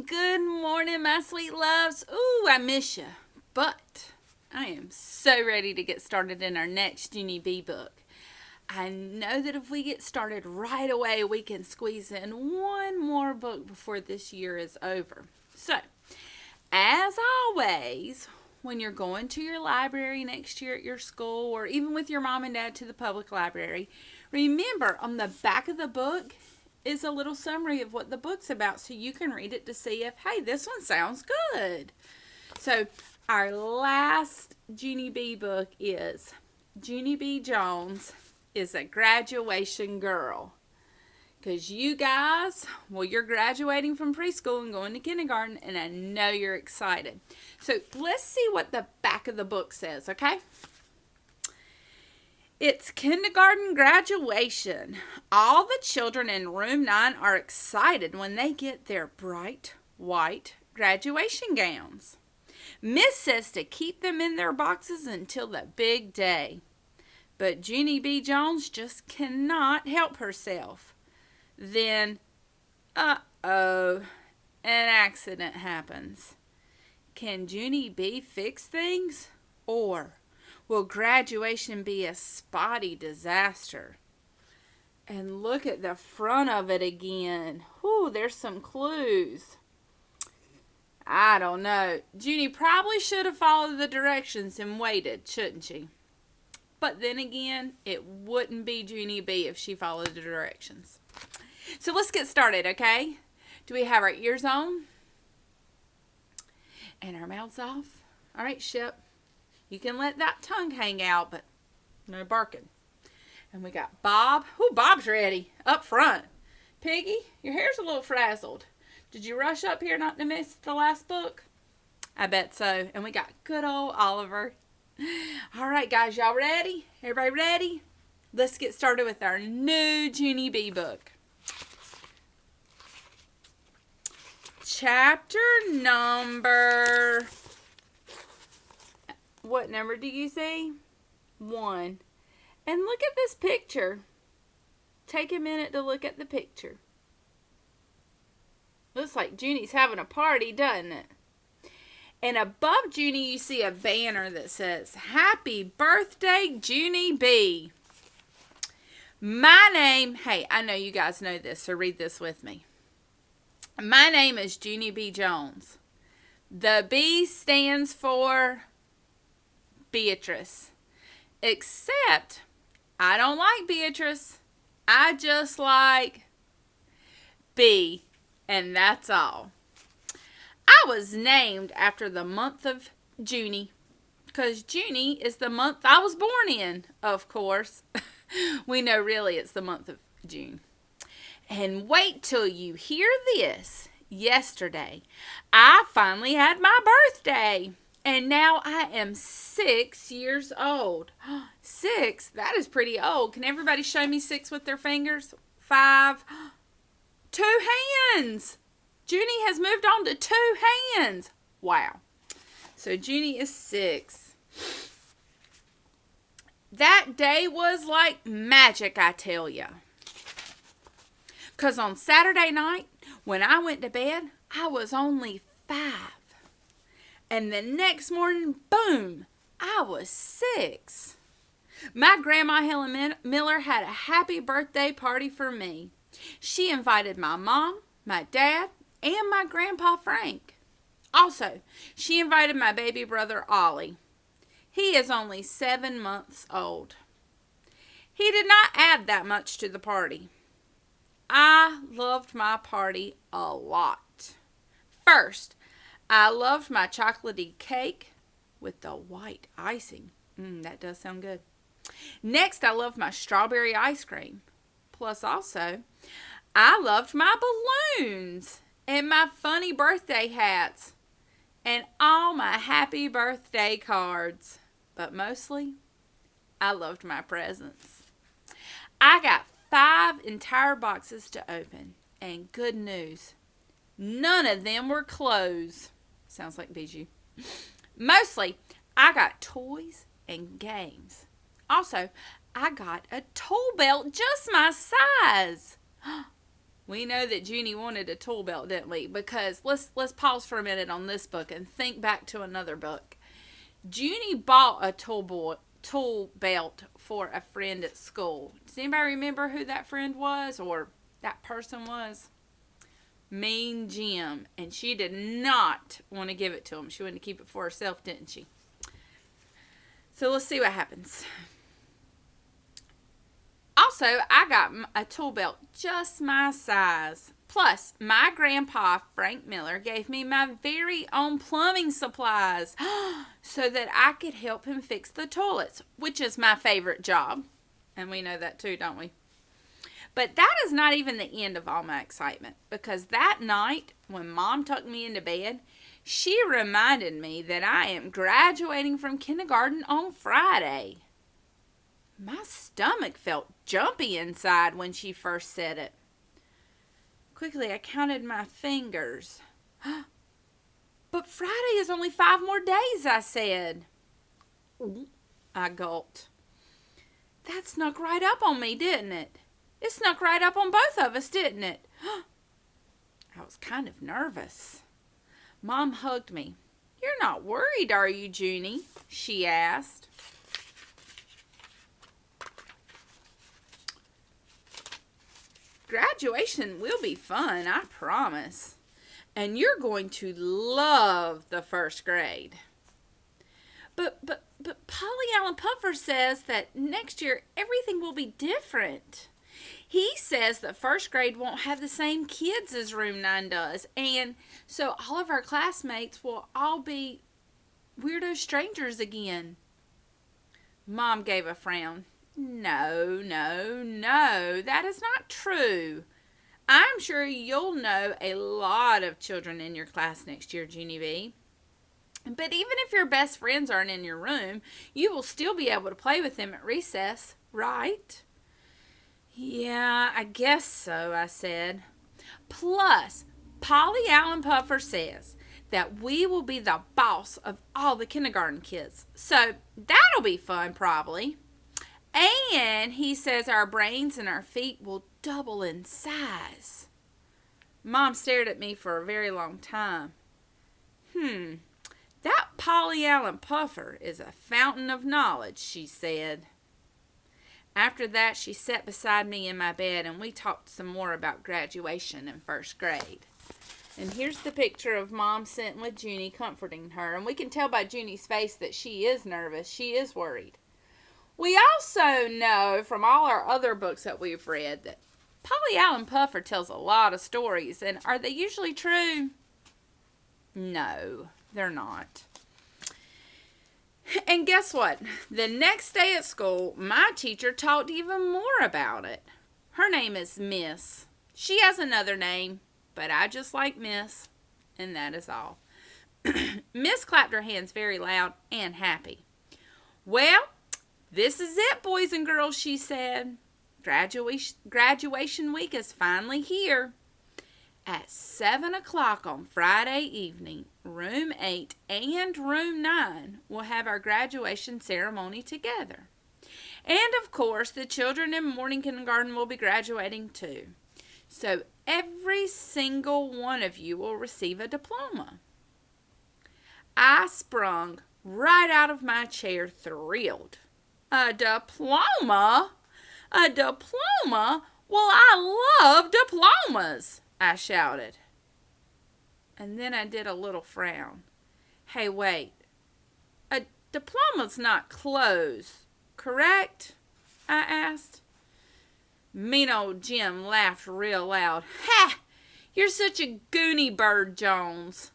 Good morning, my sweet loves. Ooh, I miss you. But I am so ready to get started in our next Junie B book. I know that if we get started right away, we can squeeze in one more book before this year is over. So, as always, when you're going to your library next year at your school, or even with your mom and dad to the public library, remember on the back of the book is a little summary of what the book's about so you can read it to see if, hey, this one sounds good. So our last Junie B book is Junie B. Jones is a Graduation Girl. Because you guys, well, you're graduating from preschool and going to kindergarten, and I know you're excited. So let's see what the back of the book says, okay? It's kindergarten graduation. All the children in room 9 are excited when they get their bright white graduation gowns. Miss says to keep them in their boxes until the big day. But Junie B. Jones just cannot help herself. Then, an accident happens. Can Junie B. fix things? Or will graduation be a spotty disaster? And look at the front of it again. Whew, there's some clues. I don't know. Junie probably should have followed the directions and waited, shouldn't she? But then again, it wouldn't be Junie B if she followed the directions. So let's get started, okay? Do we have our ears on? And our mouths off? All right, Shep. You can let that tongue hang out, but no barking. And we got Bob. Ooh, Bob's ready. Up front. Piggy, your hair's a little frazzled. Did you rush up here not to miss the last book? I bet so. And we got good old Oliver. All right, guys, y'all ready? Everybody ready? Let's get started with our new Junie B book. Chapter number... What number do you see? 1. And look at this picture. Take a minute to look at the picture. Looks like Junie's having a party, doesn't it? And above Junie, you see a banner that says, Happy Birthday, Junie B. My name, hey, I know you guys know this, so read this with me. My name is Junie B. Jones. The B stands for Beatrice. Except, I don't like Beatrice. I just like B. And that's all. I was named after the month of Junie. Because Junie is the month I was born in, of course. We know really it's the month of June. And wait till you hear this. Yesterday, I finally had my birthday. And now I am 6 years old. 6? That is pretty old. Can everybody show me 6 with their fingers? 5. 2 hands. Junie has moved on to 2 hands. Wow. So Junie is 6. That day was like magic, I tell ya. Because on Saturday night, when I went to bed, I was only 5. And the next morning, boom, I was 6. My grandma Helen Miller had a happy birthday party for me. She invited my mom, my dad, and my grandpa Frank. Also, she invited my baby brother Ollie. He is only 7 months old. He did not add that much to the party. I loved my party a lot. First, I loved my chocolatey cake with the white icing. That does sound good. Next, I loved my strawberry ice cream. Plus also, I loved my balloons and my funny birthday hats and all my happy birthday cards. But mostly, I loved my presents. I got 5 entire boxes to open. And good news, none of them were clothes. Sounds like Bijou. Mostly, I got toys and games. Also, I got a tool belt just my size. We know that Junie wanted a tool belt, didn't we? Because let's pause for a minute on this book and think back to another book. Junie bought a tool belt for a friend at school. Does anybody remember who that friend was or that person was? Mean Jim. And she did not want to give it to him. She wanted to keep it for herself, didn't she? So let's see what happens. Also, I got a tool belt just my size. Plus, my grandpa, Frank Miller, gave me my very own plumbing supplies so that I could help him fix the toilets, which is my favorite job. And we know that too, don't we? But that is not even the end of all my excitement, because that night when Mom tucked me into bed, she reminded me that I am graduating from kindergarten on Friday. My stomach felt jumpy inside when she first said it. Quickly, I counted my fingers. But Friday is only 5 more days, I said. I gulped. That snuck right up on me, didn't it? It snuck right up on both of us, didn't it? I was kind of nervous. Mom hugged me. You're not worried, are you, Junie? She asked. Graduation will be fun, I promise. And you're going to love the first grade. But Polly Allen Puffer says that next year everything will be different. He says that first grade won't have the same kids as room 9 does. And so all of our classmates will all be weirdo strangers again. Mom gave a frown. No, that is not true. I'm sure you'll know a lot of children in your class next year, Junie B. But even if your best friends aren't in your room, you will still be able to play with them at recess, right? Yeah, I guess so, I said. Plus, Polly Allen Puffer says that we will be the boss of all the kindergarten kids. So that'll be fun, probably. And he says our brains and our feet will double in size. Mom stared at me for a very long time. That Polly Allen Puffer is a fountain of knowledge, she said. After that, she sat beside me in my bed and we talked some more about graduation in first grade. And here's the picture of Mom sitting with Junie comforting her. And we can tell by Junie's face that she is nervous. She is worried. We also know from all our other books that we've read that Polly Allen Puffer tells a lot of stories. And are they usually true? No, they're not. And guess what? The next day at school, my teacher talked even more about it. Her name is Miss. She has another name, but I just like Miss, and that is all. Miss clapped her hands very loud and happy. Well, this is it, boys and girls, she said. Graduation week is finally here. At 7 o'clock on Friday evening, Room 8 and Room 9 will have our graduation ceremony together. And, of course, the children in morning kindergarten will be graduating too. So every single one of you will receive a diploma. I sprung right out of my chair, thrilled. A diploma? A diploma? Well, I love diplomas, I shouted. And then I did a little frown. Hey, wait. A diploma's not clothes, correct? I asked. Mean old Jim laughed real loud. Ha! You're such a goony bird, Jones.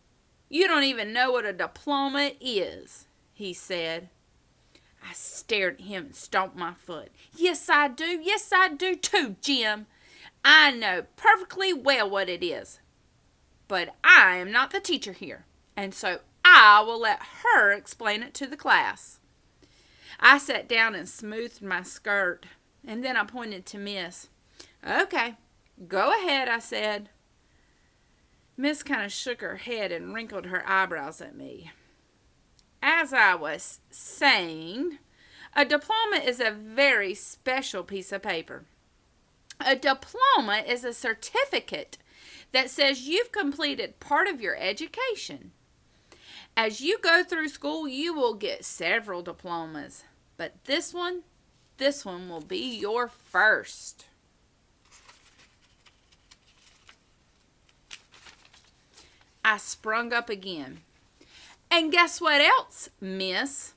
You don't even know what a diploma is, he said. I stared at him and stomped my foot. Yes, I do. Yes, I do too, Jim. I know perfectly well what it is. But I am not the teacher here, and so I will let her explain it to the class. I sat down and smoothed my skirt, and then I pointed to Miss. Okay, go ahead, I said. Miss kind of shook her head and wrinkled her eyebrows at me. As I was saying, a diploma is a very special piece of paper. A diploma is a certificate that says you've completed part of your education. As you go through school, you will get several diplomas, but this one will be your first. I sprung up again. And guess what else, miss?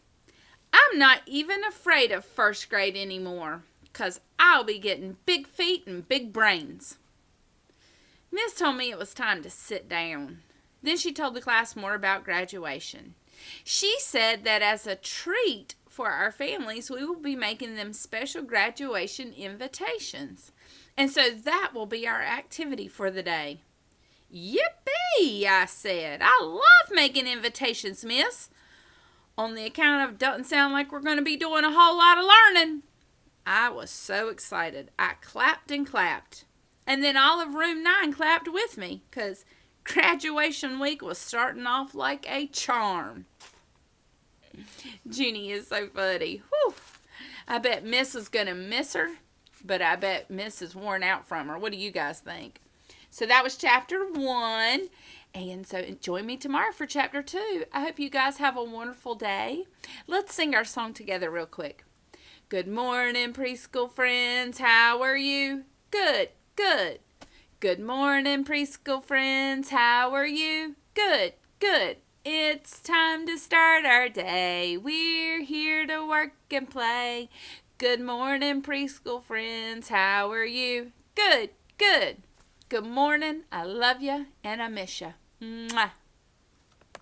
I'm not even afraid of first grade anymore, 'cause I'll be getting big feet and big brains. Miss told me it was time to sit down. Then she told the class more about graduation. She said that as a treat for our families, we will be making them special graduation invitations. And so that will be our activity for the day. Yippee, I said. I love making invitations, miss. On the account of it doesn't sound like we're going to be doing a whole lot of learning. I was so excited. I clapped and clapped. And then all of room 9 clapped with me, because graduation week was starting off like a charm. Junie is so funny. Whew. I bet Miss is going to miss her, but I bet Miss is worn out from her. What do you guys think? So that was chapter 1. And so join me tomorrow for chapter 2. I hope you guys have a wonderful day. Let's sing our song together real quick. Good morning, preschool friends. How are you? Good, good. Good morning, preschool friends. How are you? Good, good. It's time to start our day. We're here to work and play. Good morning, preschool friends. How are you? Good, good. Good morning. I love you and I miss you. Mwah.